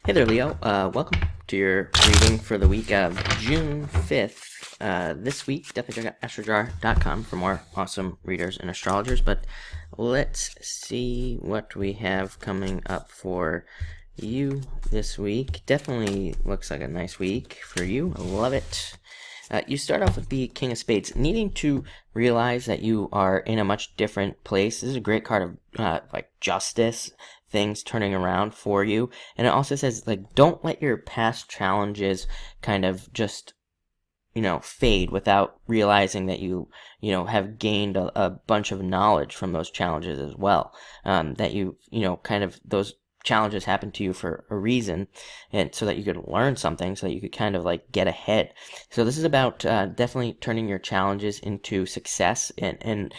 Hey there, Leo. Welcome to your reading for the week of June 5th. This week, definitely check out astrojar.com for more awesome readers and astrologers. But let's see what we have coming up for you this week. Definitely looks like a nice week for you. I love it. You start off with the King of Spades, needing to realize that you are in a much different place. This is a great card of like justice, things turning around for you. And it also says, like, don't let your past challenges kind of just fade without realizing that you have gained a bunch of knowledge from those challenges as well. That kind of those challenges happen to you for a reason, and so that you could learn something, so that you could kind of like get ahead. So this is about definitely turning your challenges into success, and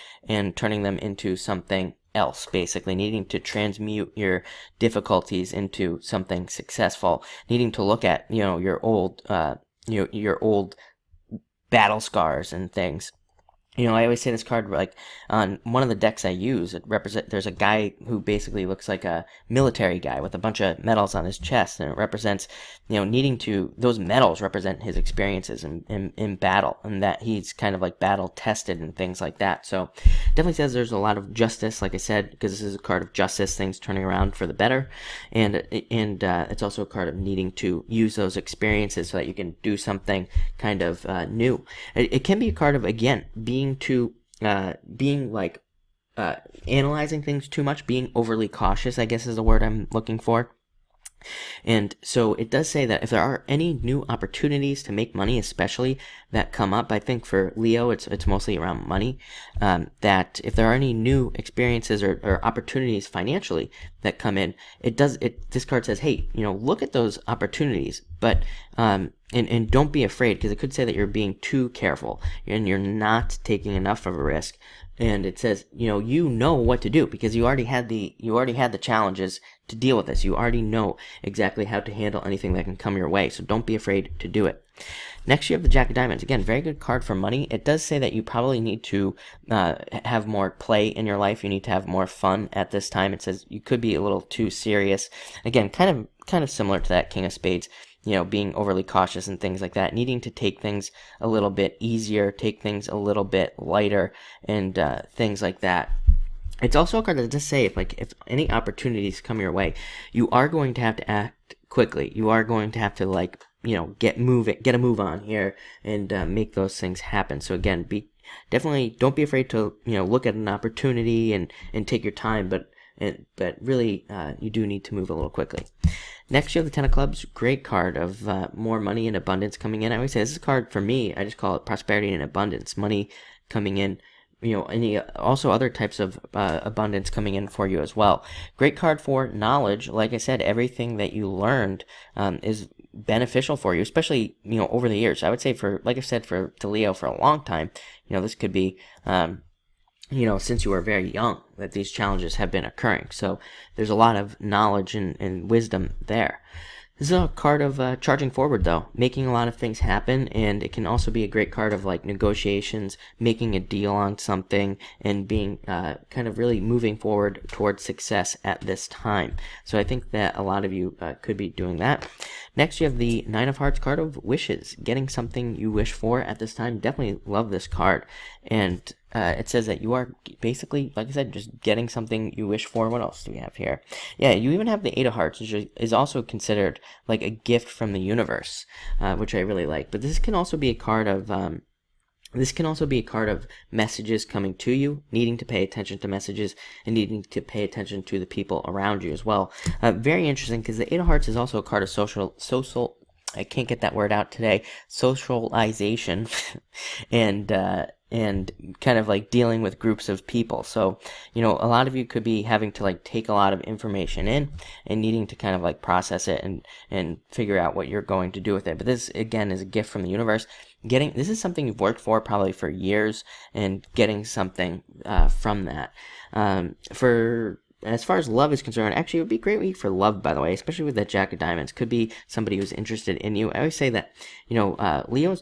turning them into something else, basically needing to transmute your difficulties into something successful, needing to look at your old battle scars and things. I always say this card, like, on one of the decks I use, there's a guy who basically looks like a military guy with a bunch of medals on his chest, and it represents, those medals represent his experiences in battle, and that he's kind of like battle tested and things like that. So definitely says there's a lot of justice, like I said, because this is a card of justice, things turning around for the better, and it's also a card of needing to use those experiences so that you can do something kind of new. It can be a card of, again, analyzing things too much, being overly cautious, I guess is the word I'm looking for. And so it does say that if there are any new opportunities to make money, especially that come up, I think for Leo, it's mostly around money, that if there are any new experiences or opportunities financially that come in, this card says, hey, look at those opportunities, but, and don't be afraid, because it could say that you're being too careful and you're not taking enough of a risk. And it says, you know what to do, because you already had the challenges to deal with this. You already know exactly how to handle anything that can come your way. So don't be afraid to do it. Next, you have the Jack of Diamonds. Again, very good card for money. It does say that you probably need to have more play in your life. You need to have more fun at this time. It says you could be a little too serious. Again, kind of similar to that King of Spades. Being overly cautious and things like that, needing to take things a little bit easier, take things a little bit lighter, and things like that. It's also a card that does say if any opportunities come your way, you are going to have to act quickly. You are going to have to get a move on here, and make those things happen. So again, definitely don't be afraid to look at an opportunity and take your time, but really you do need to move a little quickly. Next, you have the Ten of Clubs. Great card of more money and abundance coming in. I always say this is a card for me. I just call it prosperity and abundance. Money coming in. Also other types of abundance coming in for you as well. Great card for knowledge. Like I said, everything that you learned is beneficial for you, especially over the years. I would say to Leo for a long time. This could be. Since you were very young, that these challenges have been occurring. So there's a lot of knowledge and wisdom there. This is a card of charging forward, though, making a lot of things happen, and it can also be a great card of like negotiations, making a deal on something, and being kind of really moving forward towards success at this time. So I think that a lot of you could be doing that. Next, you have the Nine of Hearts card of wishes, getting something you wish for at this time. Definitely love this card, and it says that you are basically, like I said, just getting something you wish for. What else do we have here? Yeah, you even have the Eight of Hearts, which is also considered like a gift from the universe, which I really like. But this can also be a card of messages coming to you, needing to pay attention to messages, and needing to pay attention to the people around you as well. Very interesting, because the Eight of Hearts is also a card of social. I can't get that word out today. Socialization, and kind of like dealing with groups of people. So, a lot of you could be having to like take a lot of information in and needing to kind of like process it and figure out what you're going to do with it. But this, again, is a gift from the universe. This is something you've worked for probably for years, and getting something from that. As far as love is concerned, actually, it would be a great week for love, by the way, especially with that Jack of Diamonds. Could be somebody who's interested in you. I always say that, Leos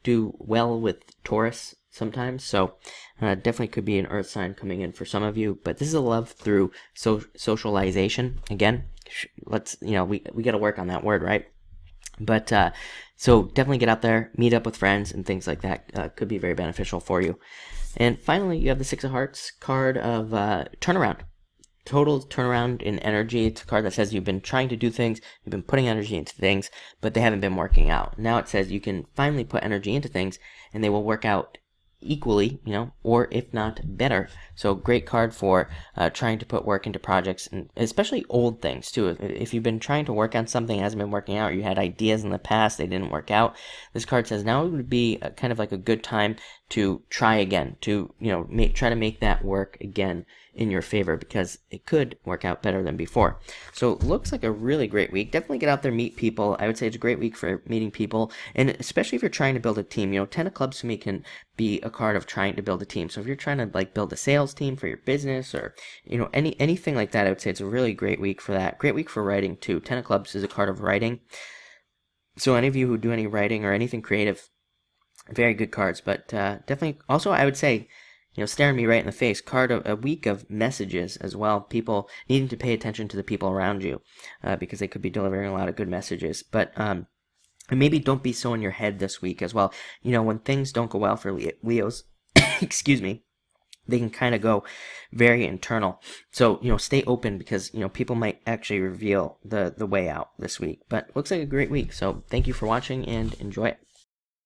do well with Taurus sometimes, so definitely could be an earth sign coming in for some of you. But this is a love through socialization. Again, let's, we got to work on that word, right? But so definitely get out there, meet up with friends, and things like that could be very beneficial for you. And finally, you have the Six of Hearts card of turnaround. Total turnaround in energy. It's a card that says you've been trying to do things, you've been putting energy into things, but they haven't been working out. Now it says you can finally put energy into things, and they will work out equally, or if not better. So great card for trying to put work into projects, and especially old things too. If you've been trying to work on something that hasn't been working out, or you had ideas in the past, they didn't work out, this card says now would be kind of like a good time to try again, to try to make that work again in your favor, because it could work out better than before. So it looks like a really great week. Definitely get out there, meet people. I would say it's a great week for meeting people, and especially if you're trying to build a team. 10 of clubs to me can be a card of trying to build a team. So if you're trying to build a sales team for your business, or anything like that, I would say it's a really great week for that. Great week for writing too. 10 of clubs is a card of writing. So any of you who do any writing or anything creative, very good cards. But definitely also, I would say, staring me right in the face, card a week of messages as well. People needing to pay attention to the people around you, because they could be delivering a lot of good messages. But and maybe don't be so in your head this week as well. When things don't go well for Leos, excuse me, they can kind of go very internal. So, stay open, because, people might actually reveal the way out this week. But looks like a great week. So thank you for watching, and enjoy it.